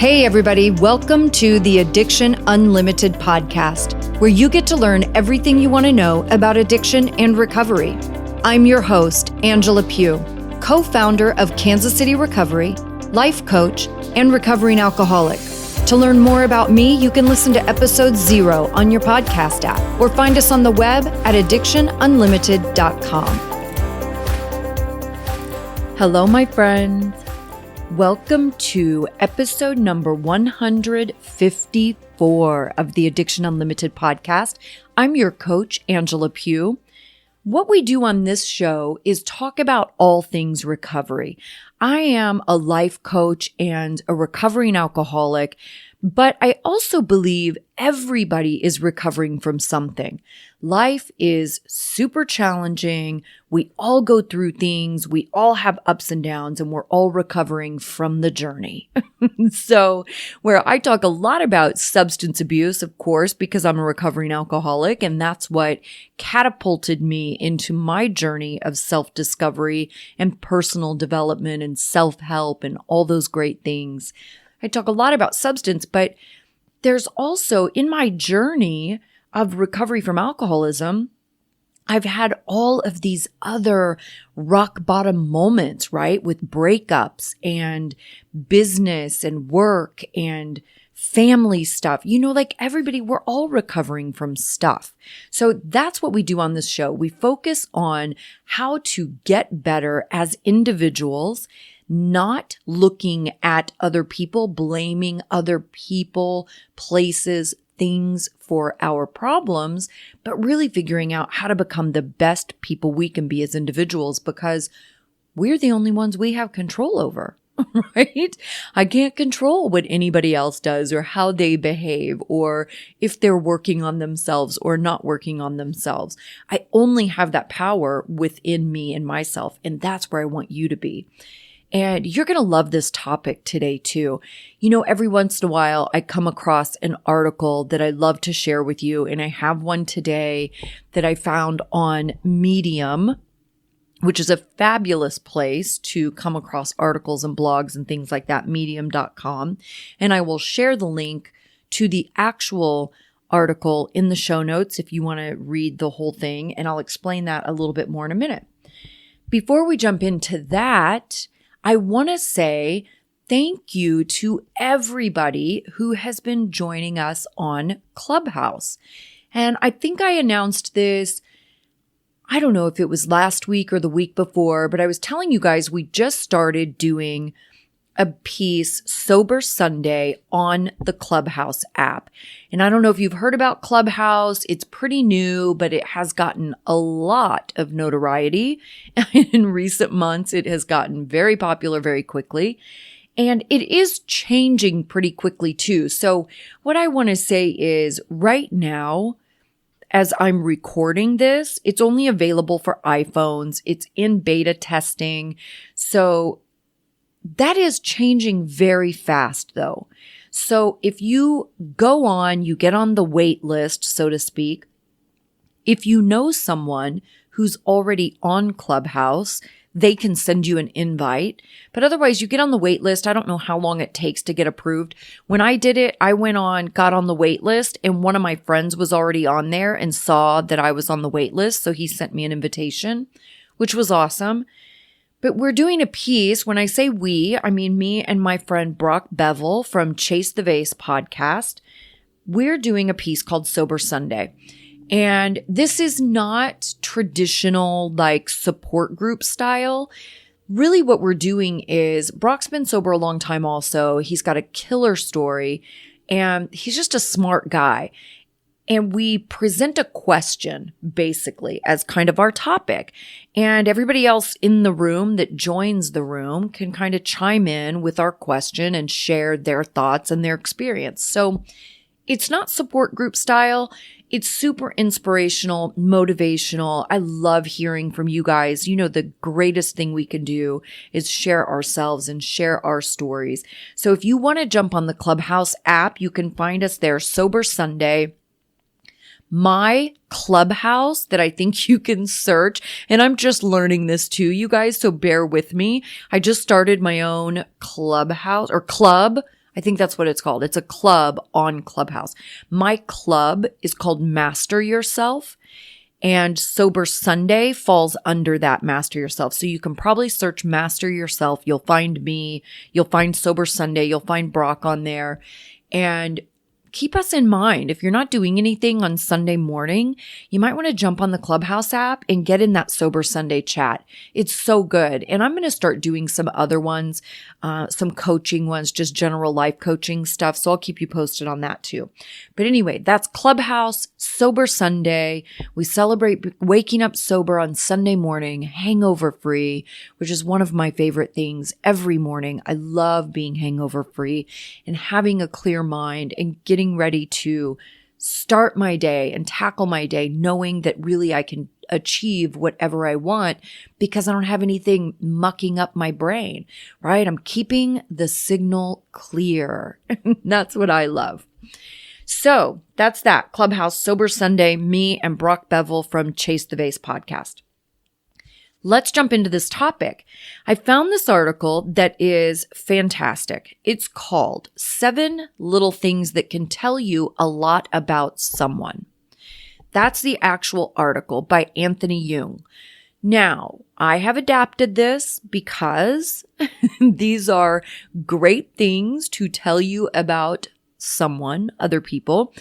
Hey everybody, welcome to the Addiction Unlimited podcast, where you get to learn everything you want to know about addiction and recovery. I'm your host, Angela Pugh, co-founder of Kansas City Recovery, life coach, and recovering alcoholic. To learn more about me, you can listen to episode 0 on your podcast app or find us on the web at addictionunlimited.com. Hello, my friends. Welcome to episode number 154 of the Addiction Unlimited podcast. I'm your coach, Angela Pugh. What we do on this show is talk about all things recovery. I am a life coach and a recovering alcoholic, but I also believe everybody is recovering from something. Life is super challenging. We all go through things. We all have ups and downs, and we're all recovering from the journey. So where I talk a lot about substance abuse, of course, because I'm a recovering alcoholic, and that's what catapulted me into my journey of self-discovery and personal development and self-help and all those great things. I talk a lot about substance, but there's also, in my journey of recovery from alcoholism, I've had all of these other rock bottom moments, right? With breakups and business and work and family stuff. You know, like everybody, we're all recovering from stuff. So that's what we do on this show. We focus on how to get better as individuals, not looking at other people, blaming other people, places, things for our problems, but really figuring out how to become the best people we can be as individuals, because we're the only ones we have control over, right? I can't control what anybody else does or how they behave or if they're working on themselves or not working on themselves. I only have that power within me and myself, and that's where I want you to be. And you're going to love this topic today too. You know, every once in a while, I come across an article that I love to share with you. And I have one today that I found on Medium, which is a fabulous place to come across articles and blogs and things like that, medium.com. And I will share the link to the actual article in the show notes if you want to read the whole thing. And I'll explain that a little bit more in a minute. Before we jump into that, I want to say thank you to everybody who has been joining us on Clubhouse. And I think I announced this, I don't know if it was last week or the week before, but I was telling you guys we just started doing a piece Sober Sunday on the Clubhouse app. And I don't know if you've heard about Clubhouse. It's pretty new, but it has gotten a lot of notoriety. In recent months, it has gotten very popular very quickly. And it is changing pretty quickly too. So what I want to say is right now, as I'm recording this, it's only available for iPhones. It's in beta testing. So that is changing very fast though. So if you go on, you get on the wait list, so to speak. If you know someone who's already on Clubhouse, they can send you an invite. But otherwise, you get on the wait list. I don't know how long it takes to get approved. When I did it, I went on, got on the wait list, and one of my friends was already on there and saw that I was on the wait list. So he sent me an invitation, which was awesome. But we're doing a piece. When I say we, I mean me and my friend Brock Bevel from Chase the Vase podcast. We're doing a piece called Sober Sunday. And this is not traditional like support group style. Really what we're doing is Brock's been sober a long time also. He's got a killer story and he's just a smart guy. And we present a question, basically, as kind of our topic. And everybody else in the room that joins the room can kind of chime in with our question and share their thoughts and their experience. So it's not support group style. It's super inspirational, motivational. I love hearing from you guys. You know, the greatest thing we can do is share ourselves and share our stories. So if you want to jump on the Clubhouse app, you can find us there, Sober Sunday. My Clubhouse that I think you can search, and I'm just learning this too, you guys, so bear with me. I just started my own Clubhouse or club. I think that's what it's called. It's a club on Clubhouse. My club is called Master Yourself, and Sober Sunday falls under that Master Yourself. So you can probably search Master Yourself. You'll find me. You'll find Sober Sunday. You'll find Brock on there. And keep us in mind. If you're not doing anything on Sunday morning, you might want to jump on the Clubhouse app and get in that Sober Sunday chat. It's so good. And I'm going to start doing some other ones, some coaching ones, just general life coaching stuff. So I'll keep you posted on that too. But anyway, that's Clubhouse, Sober Sunday. We celebrate waking up sober on Sunday morning, hangover free, which is one of my favorite things every morning. I love being hangover free and having a clear mind and getting ready to start my day and tackle my day, knowing that really I can achieve whatever I want because I don't have anything mucking up my brain, right? I'm keeping the signal clear. That's what I love. So that's that. Clubhouse, Sober Sunday, me and Brock Bevel from Chase the Vase podcast. Let's jump into this topic. I found this article that is fantastic. It's called 7 Little Things That Can Tell You a Lot About Someone. That's the actual article by Anthony Yeung. Now, I have adapted this because these are great things to tell you about someone, other people.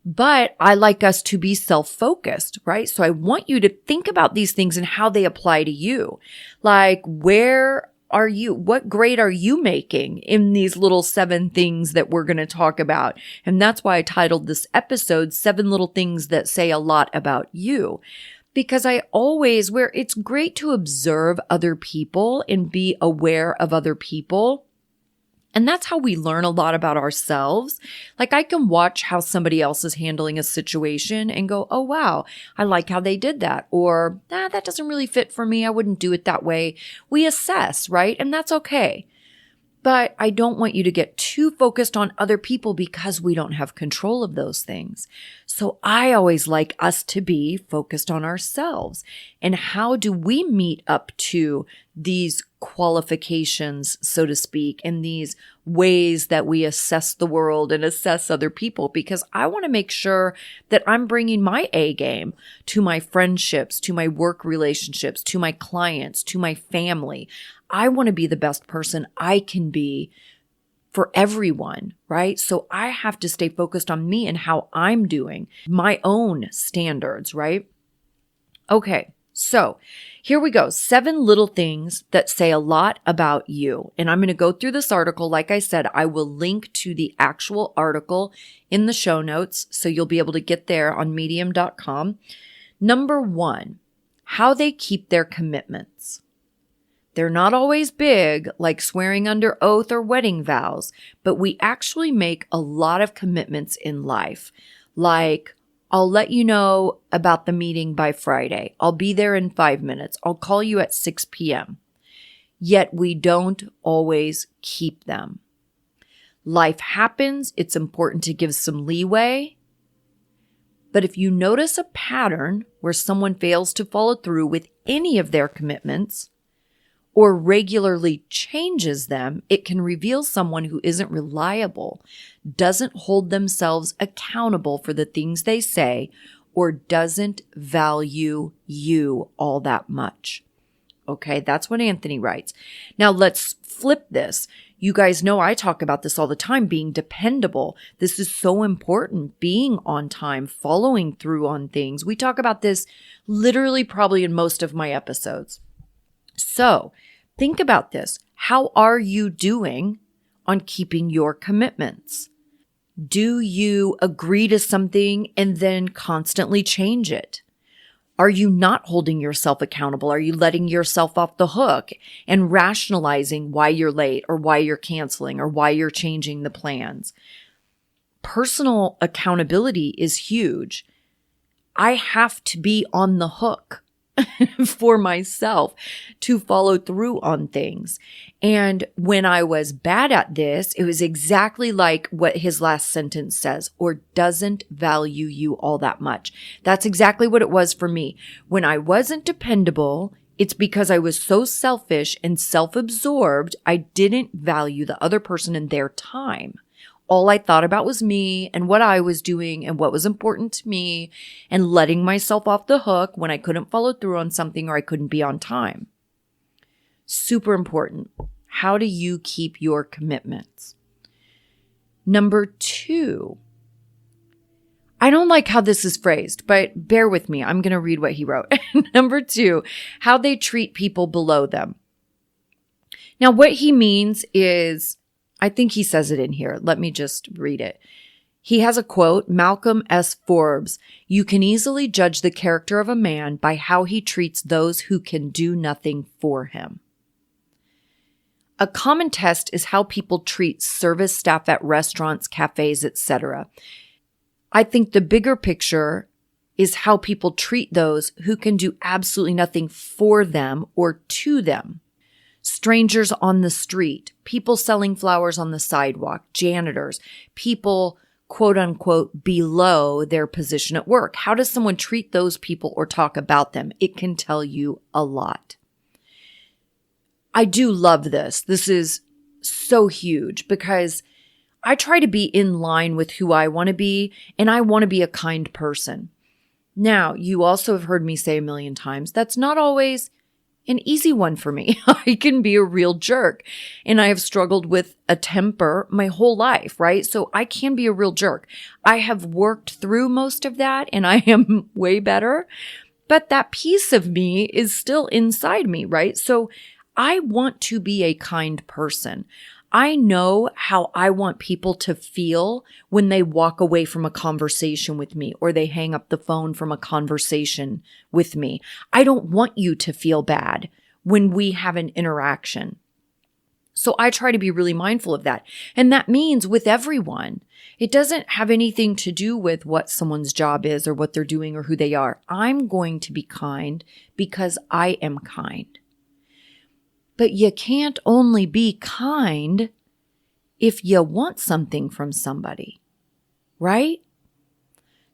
But I like us to be self-focused, right? So I want you to think about these things and how they apply to you. Like, where are you? What grade are you making in these little 7 things that we're going to talk about? And that's why I titled this episode, 7 Little Things That Say a Lot About You. Because where it's great to observe other people and be aware of other people. And that's how we learn a lot about ourselves. Like, I can watch how somebody else is handling a situation and go, oh, wow, I like how they did that. Or, that doesn't really fit for me. I wouldn't do it that way. We assess, right? And that's okay. But I don't want you to get too focused on other people because we don't have control of those things. So I always like us to be focused on ourselves. And how do we meet up to these qualifications, so to speak, and these ways that we assess the world and assess other people? Because I want to make sure that I'm bringing my A game to my friendships, to my work relationships, to my clients, to my family. I want to be the best person I can be for everyone, right? So I have to stay focused on me and how I'm doing, my own standards, right? Okay, so here we go. 7 little things that say a lot about you. And I'm going to go through this article. Like I said, I will link to the actual article in the show notes, so you'll be able to get there on medium.com. Number 1, how they keep their commitments. They're not always big, like swearing under oath or wedding vows, but we actually make a lot of commitments in life. Like, I'll let you know about the meeting by Friday. I'll be there in 5 minutes. I'll call you at 6 p.m. Yet we don't always keep them. Life happens. It's important to give some leeway. But if you notice a pattern where someone fails to follow through with any of their commitments, or regularly changes them, it can reveal someone who isn't reliable, doesn't hold themselves accountable for the things they say, or doesn't value you all that much. Okay, that's what Anthony writes. Now let's flip this. You guys know I talk about this all the time, being dependable. This is so important, being on time, following through on things. We talk about this literally probably in most of my episodes. So think about this. How are you doing on keeping your commitments? Do you agree to something and then constantly change it? Are you not holding yourself accountable? Are you letting yourself off the hook and rationalizing why you're late or why you're canceling or why you're changing the plans? Personal accountability is huge. I have to be on the hook for myself to follow through on things. And when I was bad at this, it was exactly like what his last sentence says, or doesn't value you all that much. That's exactly what it was for me. When I wasn't dependable It's because I was so selfish and self-absorbed, I didn't value the other person and their time. All I thought about was me and what I was doing and what was important to me, and letting myself off the hook when I couldn't follow through on something or I couldn't be on time. Super important. How do you keep your commitments? Number 2. I don't like how this is phrased, but bear with me. I'm going to read what he wrote. Number 2, how they treat people below them. Now, what he means is, I think he says it in here. Let me just read it. He has a quote, Malcolm S. Forbes, "You can easily judge the character of a man by how he treats those who can do nothing for him." A common test is how people treat service staff at restaurants, cafes, etc. I think the bigger picture is how people treat those who can do absolutely nothing for them or to them. Strangers on the street, people selling flowers on the sidewalk, janitors, people, quote unquote, below their position at work. How does someone treat those people or talk about them? It can tell you a lot. I do love this. This is so huge because I try to be in line with who I want to be, and I want to be a kind person. Now, you also have heard me say a million times, that's not always an easy one for me. I can be a real jerk, and I have struggled with a temper my whole life, right? So I can be a real jerk. I have worked through most of that, and I am way better, but that piece of me is still inside me, right? So I want to be a kind person. I know how I want people to feel when they walk away from a conversation with me or they hang up the phone from a conversation with me. I don't want you to feel bad when we have an interaction. So I try to be really mindful of that. And that means with everyone. It doesn't have anything to do with what someone's job is or what they're doing or who they are. I'm going to be kind because I am kind. But you can't only be kind if you want something from somebody, right?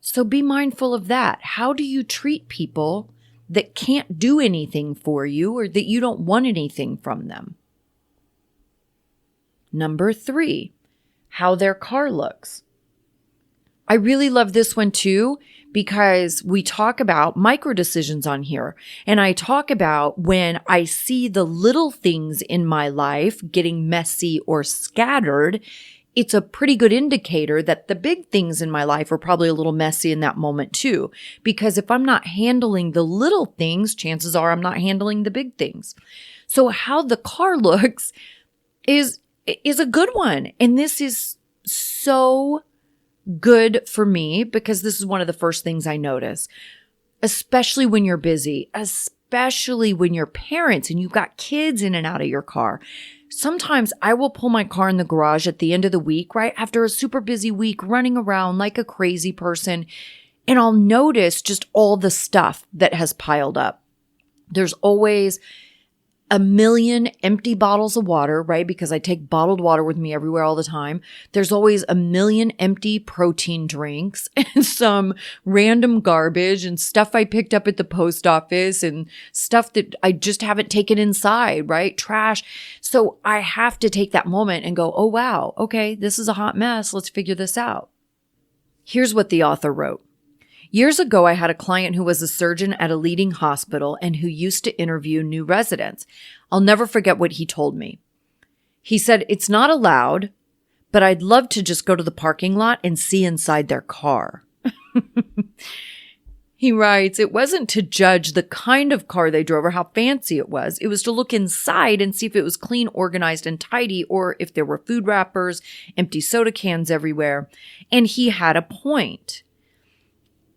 So be mindful of that. How do you treat people that can't do anything for you or that you don't want anything from them? Number 3, how their car looks. I really love this one too, because we talk about micro decisions on here. And I talk about when I see the little things in my life getting messy or scattered, it's a pretty good indicator that the big things in my life are probably a little messy in that moment too. Because if I'm not handling the little things, chances are I'm not handling the big things. So how the car looks is a good one. And this is so good for me because this is one of the first things I notice, especially when you're busy, especially when you're parents and you've got kids in and out of your car. Sometimes I will pull my car in the garage at the end of the week, right? After a super busy week, running around like a crazy person, and I'll notice just all the stuff that has piled up. There's always a million empty bottles of water, right? Because I take bottled water with me everywhere all the time. There's always a million empty protein drinks and some random garbage and stuff I picked up at the post office and stuff that I just haven't taken inside, right? Trash. So I have to take that moment and go, oh, wow, okay, this is a hot mess. Let's figure this out. Here's what the author wrote. Years ago, I had a client who was a surgeon at a leading hospital and who used to interview new residents. I'll never forget what he told me. He said, it's not allowed, but I'd love to just go to the parking lot and see inside their car. He writes, it wasn't to judge the kind of car they drove or how fancy it was. It was to look inside and see if it was clean, organized, and tidy, or if there were food wrappers, empty soda cans everywhere. And he had a point.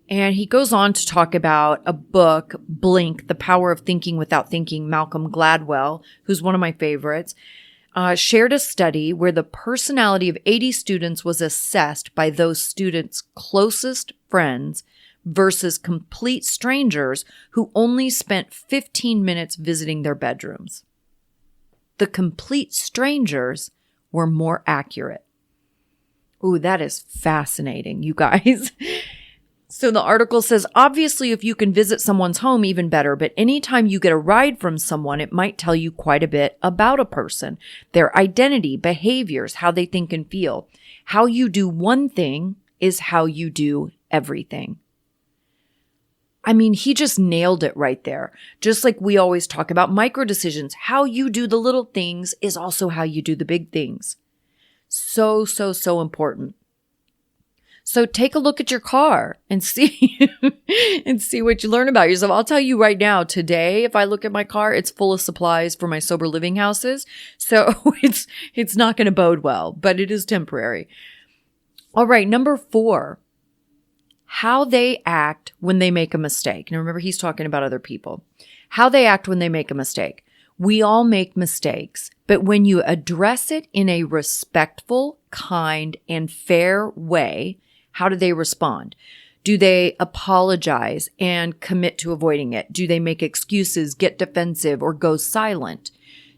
And he goes on to talk about a book, Blink, The Power of Thinking Without Thinking. Malcolm Gladwell, who's one of my favorites, shared a study where the personality of 80 students was assessed by those students' closest friends versus complete strangers who only spent 15 minutes visiting their bedrooms. The complete strangers were more accurate. Ooh, that is fascinating, you guys. So the article says, obviously, if you can visit someone's home, even better. But anytime you get a ride from someone, it might tell you quite a bit about a person, their identity, behaviors, how they think and feel. How you do one thing is how you do everything. I mean, he just nailed it right there. Just like we always talk about micro decisions, how you do the little things is also how you do the big things. So important. So take a look at your car and see what you learn about yourself. I'll tell you right now, today, if I look at my car, it's full of supplies for my sober living houses. So it's not going to bode well, but it is temporary. All right. Number 4, how they act when they make a mistake. Now remember, he's talking about other people. How they act when they make a mistake. We all make mistakes, but when you address it in a respectful, kind, and fair way, how do they respond? Do they apologize and commit to avoiding it? Do they make excuses, get defensive, or go silent?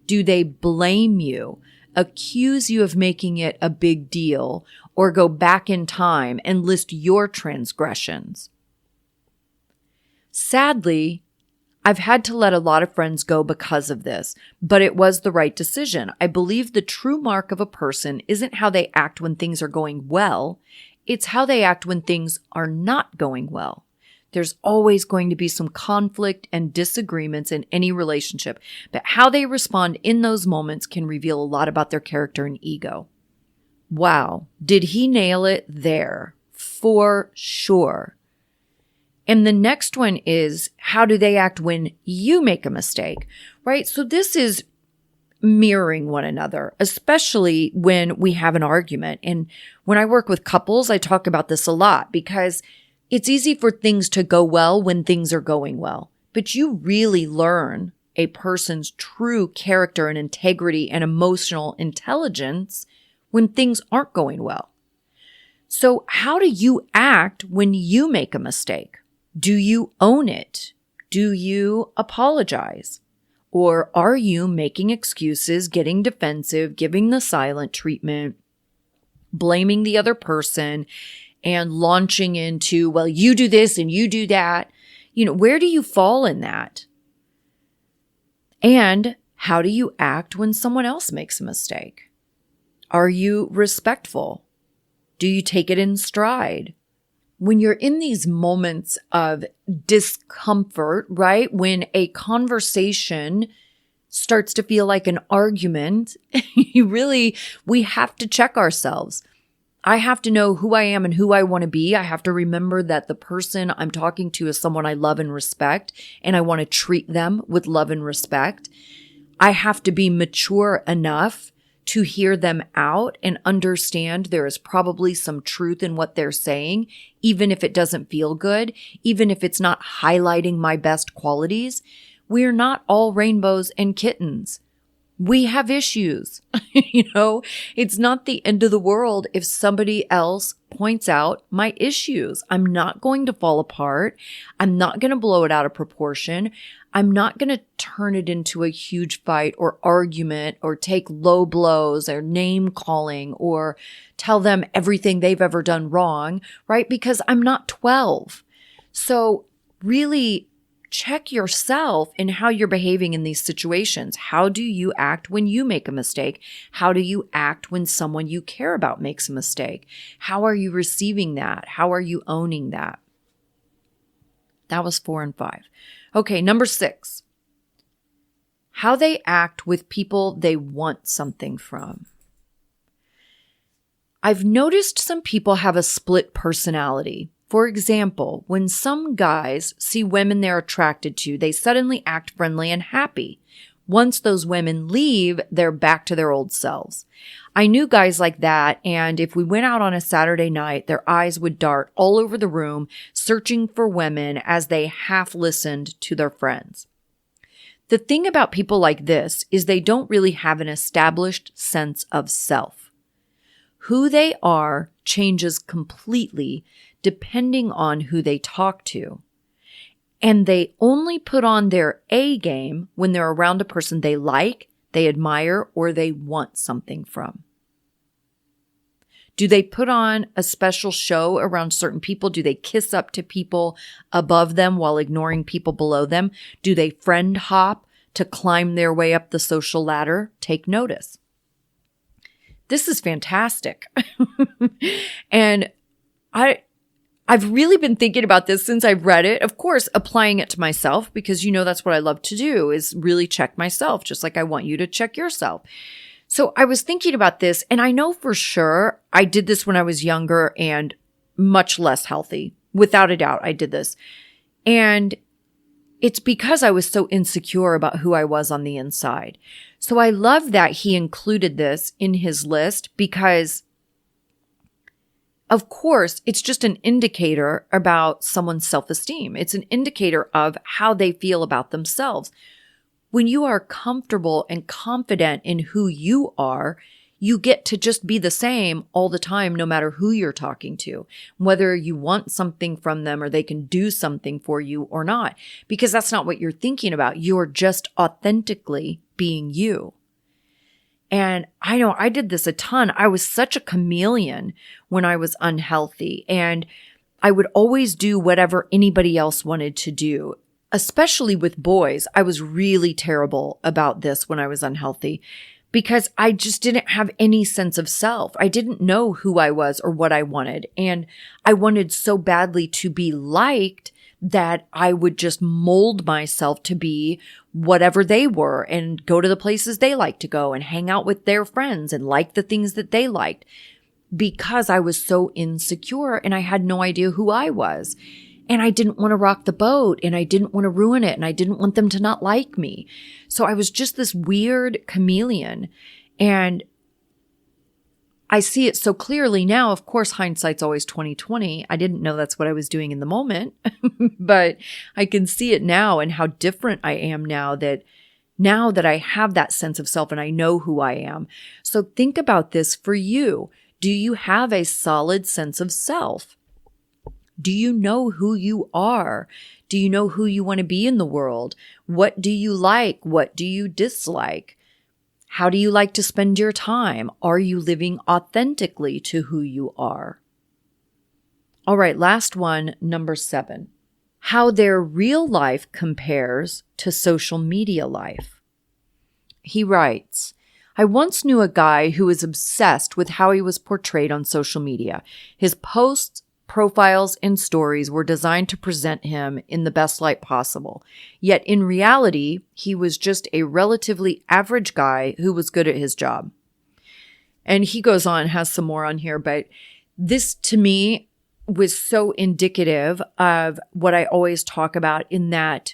Do they blame you, accuse you of making it a big deal, or go back in time and list your transgressions? Sadly, I've had to let a lot of friends go because of this, but it was the right decision. I believe the true mark of a person isn't how they act when things are going well. It's how they act when things are not going well. There's always going to be some conflict and disagreements in any relationship, but how they respond in those moments can reveal a lot about their character and ego. Wow, did he nail it there? For sure. And the next one is, how do they act when you make a mistake, right? So this is mirroring one another, especially when we have an argument. And when I work with couples, I talk about this a lot because it's easy for things to go well when things are going well. But you really learn a person's true character and integrity and emotional intelligence when things aren't going well. So how do you act when you make a mistake? Do you own it? Do you apologize? Or are you making excuses, getting defensive, giving the silent treatment, blaming the other person, and launching into, well, you do this and you do that? Where do you fall in that? And how do you act when someone else makes a mistake? Are you respectful? Do you take it in stride? When you're in these moments of discomfort, right? When a conversation starts to feel like an argument, we have to check ourselves. I have to know who I am and who I want to be. I have to remember that the person I'm talking to is someone I love and respect, and I want to treat them with love and respect. I have to be mature enough to hear them out and understand there is probably some truth in what they're saying, even if it doesn't feel good, even if it's not highlighting my best qualities. We're not all rainbows and kittens. We have issues. It's not the end of the world if somebody else points out my issues. I'm not going to fall apart. I'm not going to blow it out of proportion. I'm not going to turn it into a huge fight or argument or take low blows or name calling or tell them everything they've ever done wrong, right? Because I'm not 12. So really check yourself in how you're behaving in these situations. How do you act when you make a mistake? How do you act when someone you care about makes a mistake? How are you receiving that? How are you owning that? That was 4 and 5. Okay, number 6. How they act with people they want something from. I've noticed some people have a split personality. For example, when some guys see women they're attracted to, they suddenly act friendly and happy. Once those women leave, they're back to their old selves. I knew guys like that, and if we went out on a Saturday night, their eyes would dart all over the room, searching for women as they half listened to their friends. The thing about people like this is they don't really have an established sense of self. Who they are changes completely depending on who they talk to. And they only put on their A game when they're around a person they like, they admire, or they want something from. Do they put on a special show around certain people? Do they kiss up to people above them while ignoring people below them? Do they friend hop to climb their way up the social ladder? Take notice. This is fantastic. And I've really been thinking about this since I've read it. Of course, applying it to myself, because that's what I love to do, is really check myself, just like I want you to check yourself. So I was thinking about this, and I know for sure I did this when I was younger and much less healthy. Without a doubt, I did this. And it's because I was so insecure about who I was on the inside. So I love that he included this in his list because, of course, it's just an indicator about someone's self-esteem. It's an indicator of how they feel about themselves. When you are comfortable and confident in who you are, you get to just be the same all the time, no matter who you're talking to, whether you want something from them or they can do something for you or not, because that's not what you're thinking about. You're just authentically being you. And I know I did this a ton. I was such a chameleon when I was unhealthy, and I would always do whatever anybody else wanted to do. Especially with boys, I was really terrible about this when I was unhealthy because I just didn't have any sense of self. I didn't know who I was or what I wanted. And I wanted so badly to be liked that I would just mold myself to be whatever they were and go to the places they like to go and hang out with their friends and like the things that they liked, because I was so insecure and I had no idea who I was. And I didn't want to rock the boat, and I didn't want to ruin it, and I didn't want them to not like me. So I was just this weird chameleon. And I see it so clearly now. Of course, hindsight's always 20/20. I didn't know that's what I was doing in the moment, but I can see it now and how different I am now that I have that sense of self and I know who I am. So think about this for you. Do you have a solid sense of self? Do you know who you are? Do you know who you want to be in the world? What do you like? What do you dislike? How do you like to spend your time? Are you living authentically to who you are? All right, last one, number 7. How their real life compares to social media life. He writes, I once knew a guy who was obsessed with how he was portrayed on social media. His posts, profiles, and stories were designed to present him in the best light possible. Yet in reality, he was just a relatively average guy who was good at his job. And he goes on, has some more on here, but this to me was so indicative of what I always talk about in that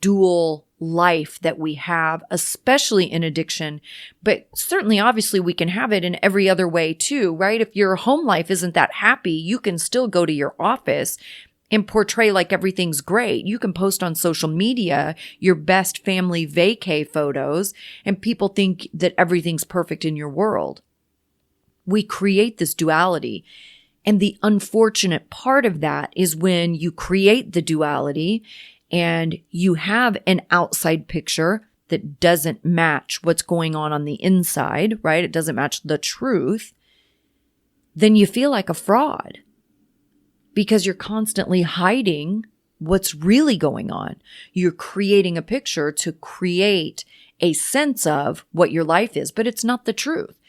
dual life that we have, especially in addiction, but certainly obviously we can have it in every other way too, right? If your home life isn't that happy, you can still go to your office and portray like everything's great. You can post on social media your best family vacay photos and people think that everything's perfect in your world. We create this duality. And the unfortunate part of that is when you create the duality and you have an outside picture that doesn't match what's going on the inside, right? It doesn't match the truth. Then you feel like a fraud because you're constantly hiding what's really going on. You're creating a picture to create a sense of what your life is, but it's not the truth.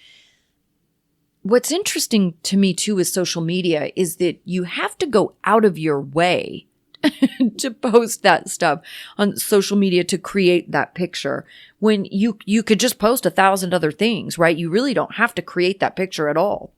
What's interesting to me too with social media is that you have to go out of your way to post that stuff on social media to create that picture when you could just post 1,000 other things, right? You really don't have to create that picture at all.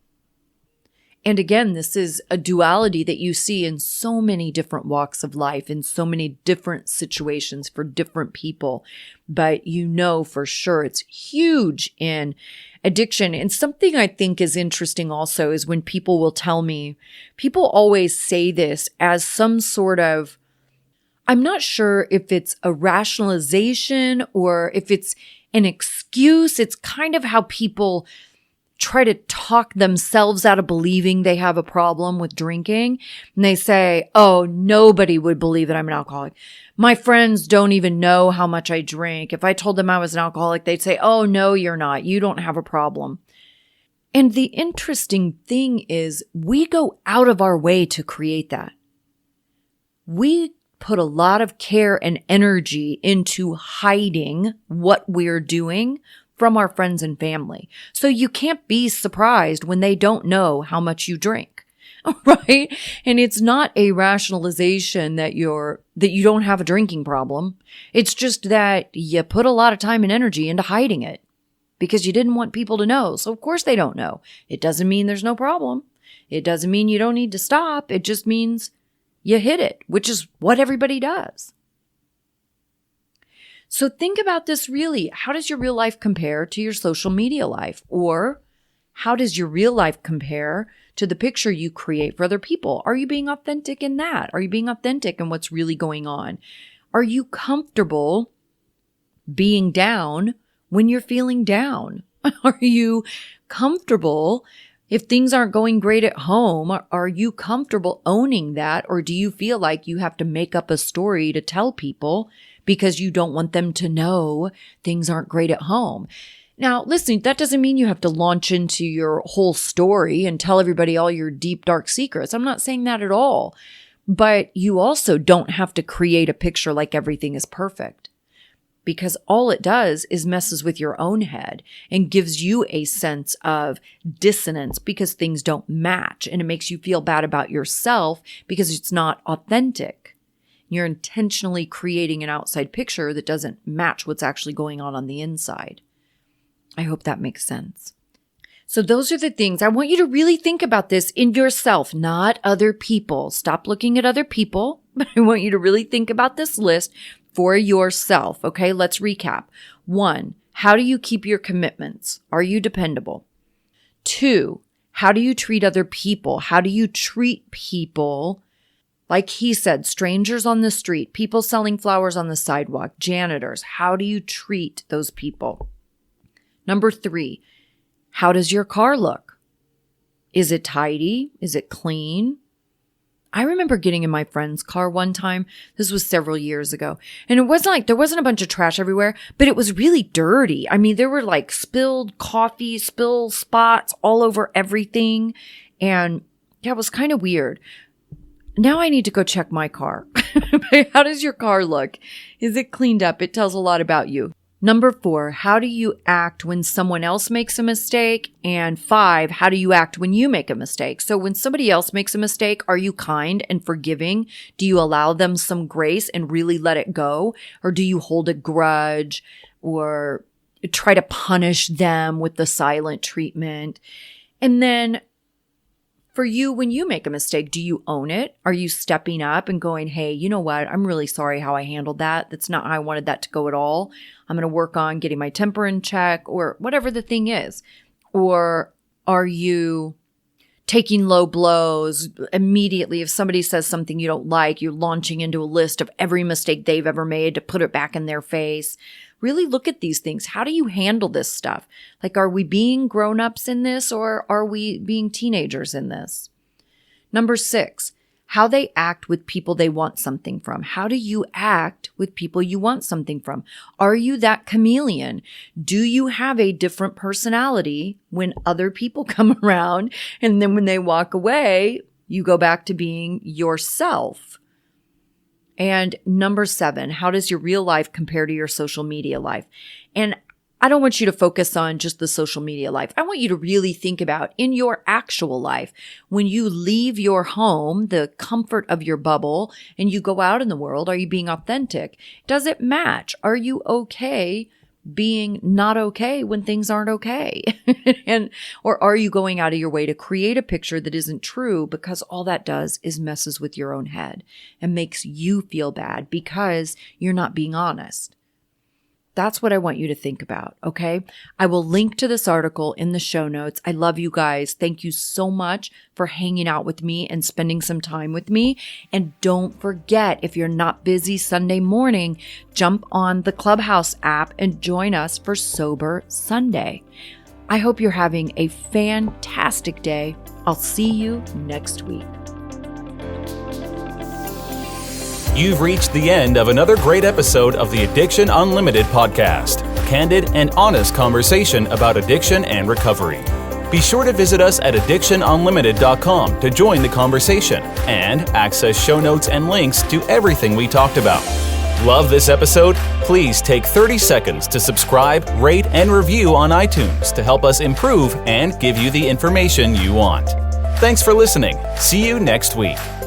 And again, this is a duality that you see in so many different walks of life, in so many different situations for different people. But you know for sure it's huge in addiction. And something I think is interesting also is when people will tell me, people always say this as some sort of, I'm not sure if it's a rationalization or if it's an excuse. It's kind of how people try to talk themselves out of believing they have a problem with drinking. And they say, oh, nobody would believe that I'm an alcoholic. My friends don't even know how much I drink. If I told them I was an alcoholic, they'd say, oh, no, you're not. You don't have a problem. And the interesting thing is we go out of our way to create that. We put a lot of care and energy into hiding what we're doing from our friends and family. So you can't be surprised when they don't know how much you drink, right? And it's not a rationalization that you don't have a drinking problem. It's just that you put a lot of time and energy into hiding it because you didn't want people to know. So of course they don't know. It doesn't mean there's no problem. It doesn't mean you don't need to stop. It just means you hid it, which is what everybody does. So think about this really. How does your real life compare to your social media life? Or how does your real life compare to the picture you create for other people? Are you being authentic in that? Are you being authentic in what's really going on? Are you comfortable being down when you're feeling down? Are you comfortable if things aren't going great at home? Are you comfortable owning that? Or do you feel like you have to make up a story to tell people because you don't want them to know things aren't great at home? Now, listen, that doesn't mean you have to launch into your whole story and tell everybody all your deep, dark secrets. I'm not saying that at all. But you also don't have to create a picture like everything is perfect, because all it does is messes with your own head and gives you a sense of dissonance because things don't match, and it makes you feel bad about yourself because it's not authentic. You're intentionally creating an outside picture that doesn't match what's actually going on the inside. I hope that makes sense. So those are the things I want you to really think about this in yourself, not other people. Stop looking at other people, but I want you to really think about this list for yourself. Okay, let's recap. 1, how do you keep your commitments? Are you dependable? 2, how do you treat other people? How do you treat people? Like he said, strangers on the street, people selling flowers on the sidewalk, janitors. How do you treat those people? Number 3, how does your car look? Is it tidy? Is it clean? I remember getting in my friend's car one time. This was several years ago. And it wasn't like there wasn't a bunch of trash everywhere, but it was really dirty. I mean, there were like spilled coffee, spill spots all over everything. And yeah, it was kind of weird. Now I need to go check my car. How does your car look? Is it cleaned up? It tells a lot about you. Number 4, how do you act when someone else makes a mistake? And 5, how do you act when you make a mistake? So when somebody else makes a mistake, are you kind and forgiving? Do you allow them some grace and really let it go? Or do you hold a grudge or try to punish them with the silent treatment? And then for you, when you make a mistake, do you own it? Are you stepping up and going, hey, you know what? I'm really sorry how I handled that. That's not how I wanted that to go at all. I'm going to work on getting my temper in check, or whatever the thing is. Or are you taking low blows immediately? If somebody says something you don't like, you're launching into a list of every mistake they've ever made to put it back in their face. Really look at these things. How do you handle this stuff? Like, are we being grown-ups in this, or are we being teenagers in this? Number 6, how they act with people they want something from. How do you act with people you want something from? Are you that chameleon? Do you have a different personality when other people come around, and then when they walk away, you go back to being yourself? And number 7, how does your real life compare to your social media life? And I don't want you to focus on just the social media life. I want you to really think about in your actual life, when you leave your home, the comfort of your bubble, and you go out in the world, are you being authentic? Does it match? Are you okay being not okay when things aren't okay? Or are you going out of your way to create a picture that isn't true, because all that does is messes with your own head and makes you feel bad because you're not being honest? That's what I want you to think about, okay? I will link to this article in the show notes. I love you guys. Thank you so much for hanging out with me and spending some time with me. And don't forget, if you're not busy Sunday morning, jump on the Clubhouse app and join us for Sober Sunday. I hope you're having a fantastic day. I'll see you next week. You've reached the end of another great episode of the Addiction Unlimited podcast. Candid and honest conversation about addiction and recovery. Be sure to visit us at addictionunlimited.com to join the conversation and access show notes and links to everything we talked about. Love this episode? Please take 30 seconds to subscribe, rate, and review on iTunes to help us improve and give you the information you want. Thanks for listening. See you next week.